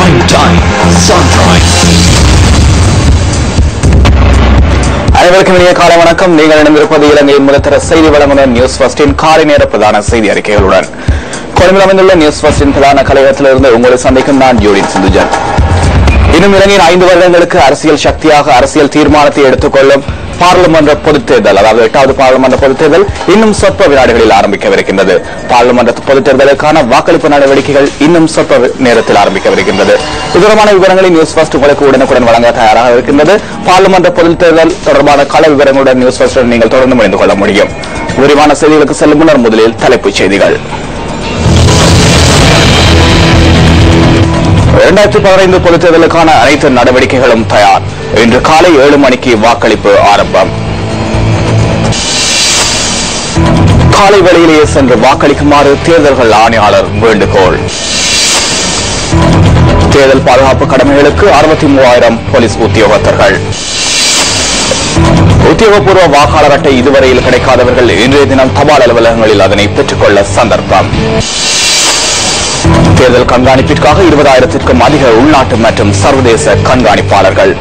Prime Time Sunrise. அனைவருக்கும் இனிய காலை வணக்கம். நீங்கள் இணைந்திருப்பது இலங்கையின் முதற்தர செய்தி வழங்குனர் நியூஸ் ஃபர்ஸ்டின் காலை நேர பிரதான செய்தி அறிக்கைகளுடன். கொழும்பில் அமைந்துள்ள நியூஸ் ஃபர்ஸ்டின் பிரதான கலையகத்திலிருந்து உங்களை சந்திக்கும் நான் ஜோடின் சிந்துஜன். இன்னும் இலங்கையின் 5 வருடங்களுக்கு அரசியல் சக்தியாக அரசியல் தீர்மானத்தை எடுத்துக்கொள்ளும் பாராளுமன்ற பொதுத் தேர்தல், அதாவது 8வது பாராளுமன்ற பொதுத் தேர்தல் இன்னும் சொற்ப வினாடிகளில் ஆரம்பிக்கவிருக்கின்றது. பாராளுமன்ற பொதுத் தேர்தலுக்கான வாக்களிப்பு நடவடிக்கைகள் இன்னும் சொற்ப நேரத்தில் ஆரம்பிக்கவிருக்கின்றது. இது தொடர்பான விவரங்களை நியூஸ் ஃபர்ஸ்ட் உங்களுக்கு உடனுக்குடன் வழங்க தயாராக இருக்கின்றது. பாராளுமன்ற பொதுத் தேர்தல் தொடர்பான கள விவரங்களுடன் நியூஸ் ஃபர்ஸ்ட் நீங்கள் தொடர்ந்து முடிந்து கொள்ள முடியும். விரிவான செய்திகளுக்கு செல்லும் முன்னர் முதலில் தலைப்புச் செய்திகள். 2015 பொதுத் தேர்தலுக்கான அனைத்து நடவடிக்கைகளும் தயார். இன்று காலை 7 மணிக்கு வாக்களிப்பு ஆரம்பம். காலை வேளையிலேயே சென்று வாக்களிக்குமாறு தேர்தல்கள் ஆணையாளர் வேண்டுகோள். தேர்தல் பாதுகாப்பு கடமைகளுக்கு 63,000 போலீஸ் உத்தியோகத்தர்கள். உத்தியோகபூர்வ வாக்காளர் அட்டை இதுவரையில் கிடைக்காதவர்கள் இன்றைய தினம் தபால் அலுவலகங்களில் அதனை பெற்றுக்கொள்ள சந்தர்ப்பம். தேர்தல் கண்காணிப்பிற்காக 20,000க்கும் அதிக உள்நாட்டு மற்றும் சர்வதேச கண்காணிப்பாளர்கள்.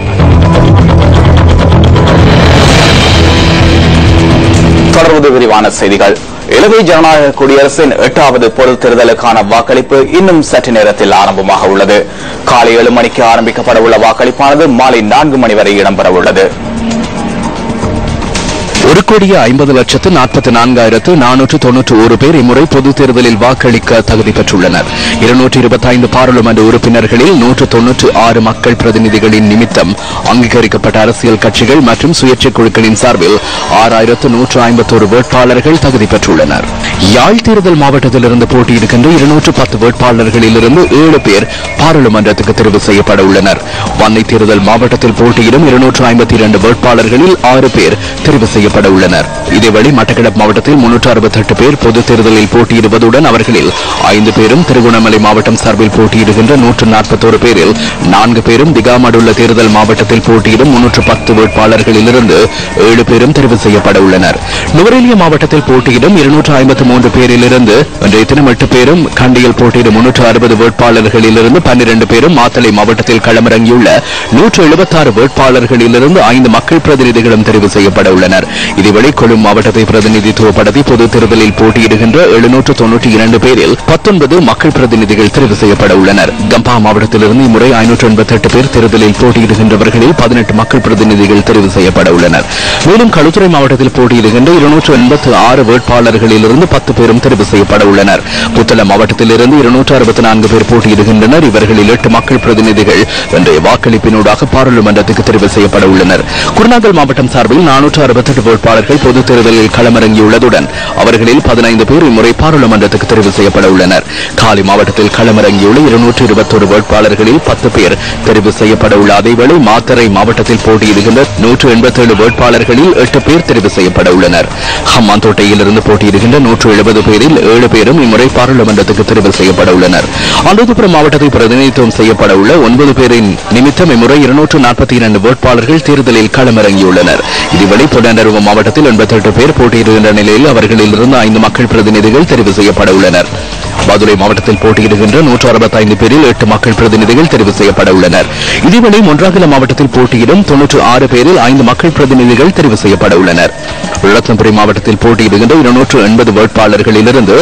தொடர்வது விரிவான செய்திகள். இலங்கை ஜனநாயக குடியரசின் 8வது பொதுத் தேர்தலுக்கான வாக்களிப்பு இன்னும் சற்று நேரத்தில் ஆரம்பமாக உள்ளது. காலை 7 மணிக்கு ஆரம்பிக்கப்பட உள்ள வாக்களிப்பானது மாலை 4 மணி வரை இடம்பெற உள்ளது. 1,50,44,491 பேர் இம்முறை பொதுத் தேர்தலில் வாக்களிக்க தகுதி பெற்றுள்ளனர். 225 பாராளுமன்ற உறுப்பினர்களில் 196 மக்கள் பிரதிநிதிகளின் நிமித்தம் அங்கீகரிக்கப்பட்ட அரசியல் கட்சிகள் மற்றும் சுயேட்சை குழுக்களின் சார்பில் 6,151 வேட்பாளர்கள் தகுதி பெற்றுள்ளனர். யாழ் தேர்தல் மாவட்டத்திலிருந்து போட்டியிடுகின்ற 210 வேட்பாளர்களிலிருந்து 7 பேர் பாராளுமன்றத்துக்கு தெரிவு செய்யப்பட உள்ளனர். வன்னை தேர்தல் மாவட்டத்தில் போட்டியிடும் 252 வேட்பாளர்களில் 6 பேர் தெரிவு செய்யப்பட உள்ளனர். இதேவேளை மட்டக்களப்பு மாவட்டத்தில் 368 பேர் பொது தேர்தலில் போட்டியிடுவதுடன் அவர்களில் 5 பேரும் திருகோணமலை மாவட்டம் சார்பில் போட்டியிடுகின்ற 141 பேரில் 4 பேரும் திகாமடுள்ள தேர்தல் மாவட்டத்தில் போட்டியிடும் 310 வேட்பாளர்களிலிருந்து 7 பேரும் தெரிவு செய்யப்பட உள்ளனர். நுவரெலியா மாவட்டத்தில் போட்டியிடும் 253 பேரிலிருந்து இன்றைய தினம் 8 பேரும், கண்டியில் போட்டியிடும் 360 வேட்பாளர்களிலிருந்து 12 பேரும், மாத்தளை மாவட்டத்தில் களமிறங்கியுள்ள 176 வேட்பாளர்களிலிருந்து 5 மக்கள் பிரதிநிதிகளும் தெரிவு செய்யப்பட உள்ளனர். இதேவேளை கொழும்பு மாவட்டத்தை பிரதிநிதித்துவப்படுத்தி பொது தேர்தலில் போட்டியிடுகின்ற 792 பேரில் 19 மக்கள் பிரதிநிதிகள் தெரிவு செய்யப்பட உள்ளனர். கம்பா மாவட்டத்திலிருந்து இம்முறை 588 பேர் தேர்தலில் போட்டியிடுகின்றவர்களில் 18 மக்கள் பிரதிநிதிகள் தெரிவு செய்யப்பட உள்ளனர். மேலும் களுத்துறை மாவட்டத்தில் போட்டியிடுகின்ற 286 வேட்பாளர்களிலிருந்து 10 பேரும் தெரிவு செய்யப்பட உள்ளனர். புத்தளம் மாவட்டத்திலிருந்து 264 பேர் போட்டியிடுகின்றனர். இவர்களில் 8 மக்கள் பிரதிநிதிகள் இன்றைய வாக்களிப்பினூடாக பாராளுமன்றத்துக்கு தெரிவு செய்யப்பட உள்ளனர். குருநாகல் மாவட்டம் சார்பில் 468 வேட்பாளர்கள் பொது தேர்தலில் களமிறங்கியுள்ளதுடன் அவர்களில் 15 பேர் இம்முறை பாராளுமன்றத்துக்கு தெரிவு செய்யப்பட உள்ளனர். காலி மாவட்டத்தில் களமிறங்கியுள்ள 221 வேட்பாளர்களில் 10 பேர் தெரிவு செய்யப்பட உள்ள அதேவேளை மாத்தறை மாவட்டத்தில் போட்டியிடுகின்ற 187 வேட்பாளர்களில் 8 பேர் தெரிவு செய்யப்பட உள்ளனர். ஹம்மாந்தோட்டையிலிருந்து போட்டியிடுகின்ற 170 பேரில் 7 பேரும் இம்முறை பாராளுமன்றத்துக்கு தெரிவு செய்யப்பட உள்ளனர். அனுராதபுரம் மாவட்டத்தை பிரதிநிதித்துவம் செய்யப்பட உள்ள 9 பேரின் நிமித்தம் இம்முறை 242 வேட்பாளர்கள் தேர்தலில் களமிறங்கியுள்ளனர். இதுவரை புலனறுவு மாவட்டத்தில் 88 பேர் போட்டியிடுகின்ற நிலையில் அவர்களிலிருந்து 5 மக்கள் பிரதிநிதிகள் தெரிவு செய்யப்பட உள்ளனர். மதுரை மாவட்டத்தில் போட்டியிடுகின்ற 165 பேரில் 8 மக்கள் பிரதிநிதிகள் தெரிவு செய்யப்பட உள்ளனர். இதேவேளை மொன்றாகல மாவட்டத்தில் போட்டியிடும் 96 பேரில் 5 மக்கள் பிரதிநிதிகள் தெரிவு செய்யப்பட உள்ளனர். ரத்னபுரி மாவட்டத்தில் போட்டியிடுகின்ற 280 வேட்பாளர்களிலிருந்து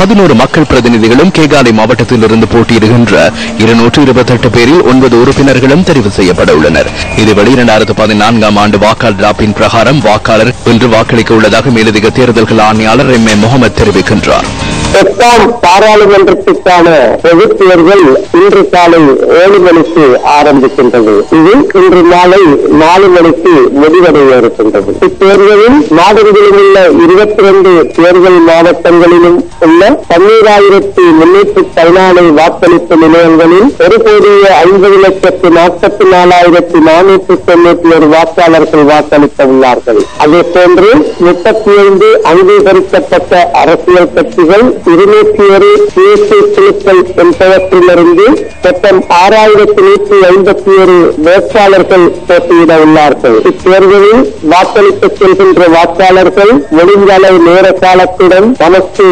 11 மக்கள் பிரதிநிதிகளும், கேகாலை மாவட்டத்தில் இருந்து போட்டியிடுகின்ற 228 பேரில் 9 உறுப்பினர்களும் தெரிவு செய்யப்பட உள்ளனர். இதேவேளை 2014 ஆண்டு வாக்காளர் டிராப்பின் பிரகாரம் வாக்காளர் இன்று வாக்களிக்க உள்ளதாக மேலதிக தேர்தல்கள் ஆணையாளர் எம்.ஏ. முகமது தெரிவிக்கின்றார். 8ஆம் பாராளுமன்றத்திற்கான பொதுத் தேர்தல் இன்று காலை 7 மணிக்கு ஆரம்பிக்கின்றது. இது இன்று மாலை 4 மணிக்கு முடிவடைய இருக்கின்றது. இத்தேர்தலில் நாடெங்கிலும் உள்ள 22 தேர்தல் மாவட்டங்களிலும் உள்ள 12,314 வாக்களிப்பு நிலையங்களில் 1,50,44,491 வாக்காளர்கள் வாக்களிக்க உள்ளார்கள். அதேபோன்று 35 அங்கீகரிக்கப்பட்ட அரசியல் கட்சிகள் 201 தேசிய குழுக்கள் என்பவற்றிலிருந்து மொத்தம் 6,151 வேட்பாளர்கள் போட்டியிட உள்ளார்கள். இத்தேர்தலில் வாக்களிக்க செல்கின்ற வாக்காளர்கள் முடிந்த அளவு நேர காலத்துடன் தமக்கு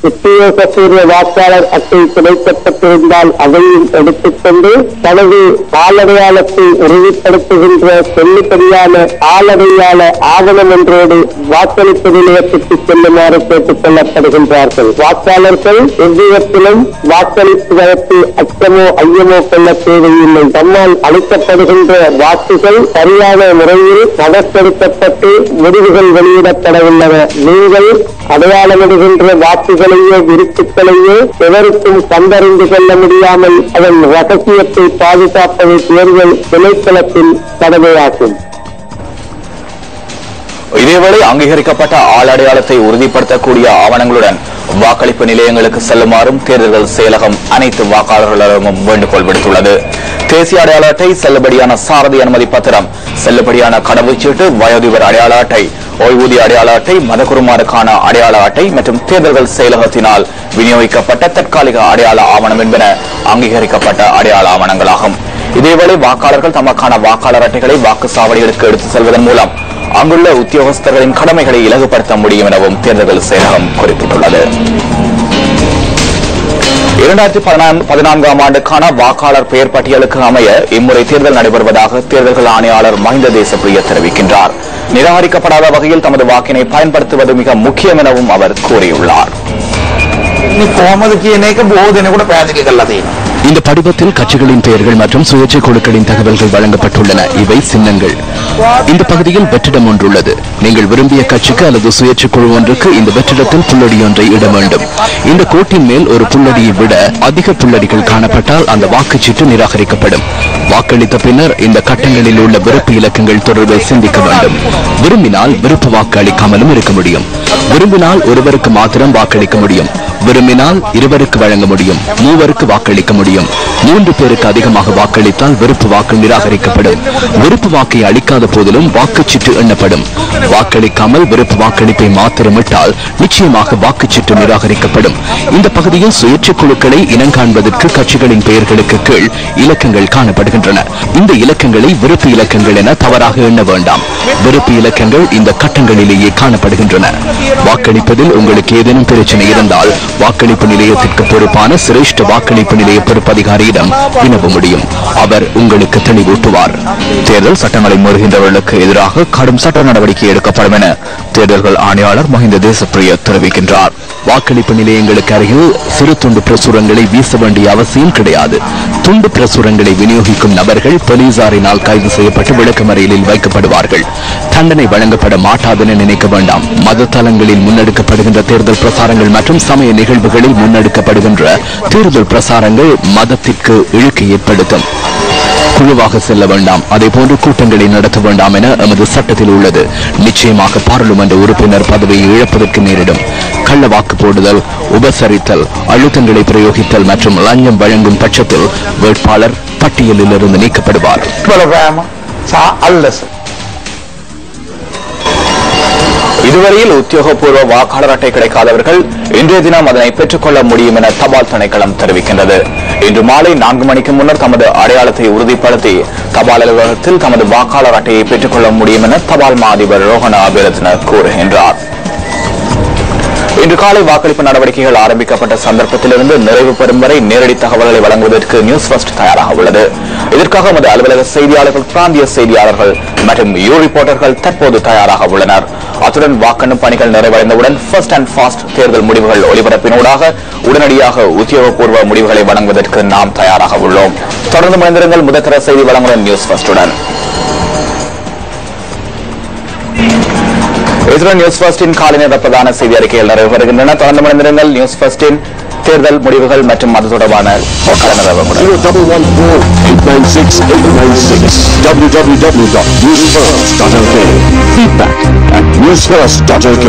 உத்தியோகபூர்வ வாக்காளர் அட்டை கிடைக்கப்பட்டிருந்தால் அதையும் எடுத்துக்கொண்டு தனது ஆளடையாளத்தை உறுதிப்படுத்துகின்ற செல்லுபடியான ஆளடையாள ஆவணம் ஒன்றோடு வாக்களிப்பு நிலையத்திற்கு செல்லுமாறு கேட்டுக் கொள்ளப்படுகின்றார்கள். வாக்காளர்கள் எவ்விதத்திலும் வாக்களிப்பதற்கு அச்சமோ ஐயமோ கொள்ள தேவையில்லை. தம்மால் அளிக்கப்படுகின்ற வாக்குகள் சரியான முறையில் நகர்த்தெடுக்கப்பட்டு முடிவுகள் வெளியிடப்பட உள்ளன. நீங்கள் அடையாளமிடுகின்ற வாக்குகளையோ விருப்புகளையோ எவருக்கும் கண்டறிந்து கொள்ள முடியாமல் அதன் ரகசியத்தை பாதுகாப்பது தேர்தல் திணைக்களத்தின் கடமையாகும். இதேவேளை அங்கீகரிக்கப்பட்ட ஆள் அடையாளத்தை உறுதிப்படுத்தக்கூடிய ஆவணங்களுடன் வாக்களிப்பு நிலையங்களுக்கு செல்லுமாறும் தேர்தல் செயலகம் அனைத்து வாக்காளர்களிடமும் வேண்டுகோள் விடுத்துள்ளது. தேசிய அடையாள அட்டை, செல்லுபடியான சாரதி அனுமதி பத்திரம், செல்லுபடியான கடவுச்சீட்டு, வயோதிபர் அடையாள அட்டை, ஓய்வூதிய அடையாள அட்டை, மதகுருமாருக்கான அடையாள அட்டை மற்றும் தேர்தல்கள் செயலகத்தினால் விநியோகிக்கப்பட்ட தற்காலிக அடையாள ஆவணம் என்பன அங்கீகரிக்கப்பட்ட அடையாள ஆவணங்களாகும். இதேவேளை வாக்காளர்கள் தமக்கான வாக்காளர் அட்டைகளை வாக்குச்சாவடிகளுக்கு எடுத்துச் செல்வதன் மூலம் அங்குள்ள உத்தியோகஸ்தர்களின் கடமைகளை இலகுபடுத்த முடியும் எனவும் தேர்தல் செயலகம் குறிப்பிட்டுள்ளது. 2014ஆம் ஆண்டுக்கான வாக்காளர் பெயர் பட்டியலுக்கு அமைய இம்முறை தேர்தல் நடைபெறுவதாக தேர்தல்கள் ஆணையாளர் மஹிந்த தேசப்பிரிய தெரிவிக்கின்றார். நிராகரிக்கப்படாத வகையில் தமது வாக்கினை பயன்படுத்துவது மிக முக்கியம் எனவும் அவர் கூறியுள்ளார். இந்த படிவத்தில் கட்சிகளின் பெயர்கள் மற்றும் சுயேட்சை குழுக்களின் தகவல்கள் வழங்கப்பட்டுள்ளன. இவை சின்னங்கள். இந்த பகுதியில் வெற்றிடம் ஒன்றுள்ளது. நீங்கள் விரும்பிய கட்சிக்கு அல்லது சுயேட்சை குழு ஒன்றுக்கு இந்த வெற்றிடத்தில் புள்ளடி ஒன்றை இட வேண்டும். இந்த கோட்டின் மேல் ஒரு புள்ளடியை விட அதிக புள்ளடிகள் காணப்பட்டால் அந்த வாக்குச்சீட்டு நிராகரிக்கப்படும். வாக்களித்த பின்னர் இந்த கட்டங்களில் உள்ள விருப்பு இலக்கங்கள் தொடர்பில் சிந்திக்க வேண்டும். விரும்பினால் விருப்பு வாக்கு அளிக்காமலும் இருக்க முடியும். விரும்பினால் ஒருவருக்கு மாத்திரம் வாக்களிக்க முடியும். விரும்பினால் இருவருக்கு வழங்க முடியும். மூவருக்கு வாக்களிக்க முடியும். 3 பேருக்கு அதிகமாக வாக்களித்தால் விருப்பு வாக்கு நிராகரிக்கப்படும். விருப்பு வாக்கை அளிக்காத போதிலும் வாக்குச்சீட்டு எண்ணப்படும். வாக்களிக்காமல் விருப்பு வாக்களிப்பை மாத்திரமிட்டால் நிச்சயமாக வாக்குச்சீட்டு நிராகரிக்கப்படும். இந்த பகுதியில் சுயேட்சை குழுக்களை இனங்காண்பதற்கு கட்சிகளின் பெயர்களுக்கு கீழ் இலக்கங்கள் காணப்படுகின்றன. இந்த இலக்கங்களை விருப்பு இலக்கங்கள் என தவறாக எண்ண வேண்டாம். விருப்பு இலக்கங்கள் இந்த கட்டங்களிலேயே காணப்படுகின்றன. வாக்களிப்பதில் உங்களுக்கு ஏதேனும் பிரச்சனை இருந்தால் வாக்களிப்பு நிலையத்திற்கு பொறுப்பான சிரேஷ்ட வாக்களிப்பு நிலைய பொறுப்பதிகாரியிடம் வினவ முடியும். அவர் உங்களுக்கு தெளிவூட்டுவார். தேர்தல் சட்டங்களை மீறுகின்றவர்களுக்கு எதிராக கடும் சட்ட நடவடிக்கை எடுக்கப்படும் என தேர்தல்கள் ஆணையாளர் மஹிந்த தேசப்பிரிய தெரிவிக்கின்றார். வாக்களிப்பு நிலையங்களுக்கு அருகில் சிறு துண்டு பிரசுரங்களை வீச வேண்டிய அவசியம் கிடையாது. துண்டு பிரசுரங்களை விநியோகிக்கும் நபர்கள் போலீசாரினால் கைது செய்யப்பட்டு விளக்கமறியலில் வைக்கப்படுவார்கள். தண்டனை வழங்கப்பட மாட்டாது என நினைக்க வேண்டாம். மத தலங்களில் முன்னெடுக்கப்படுகின்ற தேர்தல் பிரசாரங்கள் மற்றும் சமய நிகழ்வுகளில் முன்னெடுக்கப்படுகின்ற தேர்தல் பிரசாரங்கள் மதத்திற்கு இழுக்கு ஏற்படுத்தும். குழுவாக செல்ல வேண்டாம். அதே போன்று கூட்டங்களை நடத்த வேண்டாம் என எமது சட்டத்தில் உள்ளது. நிச்சயமாக பாராளுமன்ற உறுப்பினர் பதவியை இழப்பதற்கு நேரிடும். கள்ள வாக்கு போடுதல், உபசரித்தல், அழுத்தங்களை பிரயோகித்தல் மற்றும் லஞ்சம் வழங்கும் பட்சத்தில் வேட்பாளர் பட்டியலில் இருந்து நீக்கப்படுவார். இதுவரையில் உத்தியோகபூர்வ வாக்காளர் அட்டை கிடைக்காதவர்கள் இன்றைய தினம் அதனை பெற்றுக் கொள்ள முடியும் என தபால் திணைக்களம் தெரிவிக்கின்றது. இன்று மாலை 4 மணிக்கு முன்னர் தமது அடையாளத்தை உறுதிப்படுத்தி தபால் அலுவலகத்தில் தமது வாக்காளர் அட்டையை பெற்றுக் கொள்ள முடியும் என தபால் மா அதிபர் ரோஹன அபிரத்ன கூறுகின்றார். இன்று காலை வாக்களிப்பு நடவடிக்கைகள் ஆரம்பிக்கப்பட்ட சந்தர்ப்பத்திலிருந்து நிறைவு பெறும் வரை நேரடி தகவல்களை வழங்குவதற்கு நியூஸ் ஃபர்ஸ்ட் தயாராக உள்ளது. இதற்காக நமது அலுவலக செய்தியாளர்கள், பிராந்திய செய்தியாளர்கள் மற்றும் யூ ரிப்போர்ட்டர்கள் தற்போது தயாராக உள்ளனர். அத்துடன் வாக்கெண்ணும் பணிகள் நிறைவடைந்தவுடன் ஃபர்ஸ்ட் அண்ட் ஃபாஸ்ட் தேர்தல் முடிவுகள் ஒளிபரப்பினூடாக உடனடியாக உத்தியோகபூர்வ முடிவுகளை வழங்குவதற்கு நாம் தயாராக உள்ளோம். தொடர்ந்து மனிதர்கள் முதற்தர செய்தி வழங்குடன் நியூஸ் ஃபர்ஸ்டுடன். இத்துடன் நியூஸ் ஃபர்ஸ்டின் காலை நேர பிரதான செய்தி அறிக்கைகள் நிறைவு பெறுகின்றன. தொடர்ந்து மனிதர்கள் நியூஸ் ஃபர்ஸ்டின் தேர்தல் முடிவுகள் மற்றும் அது தொடர்பான www.newsfirst.lk. Feedback at newsfirst.lk.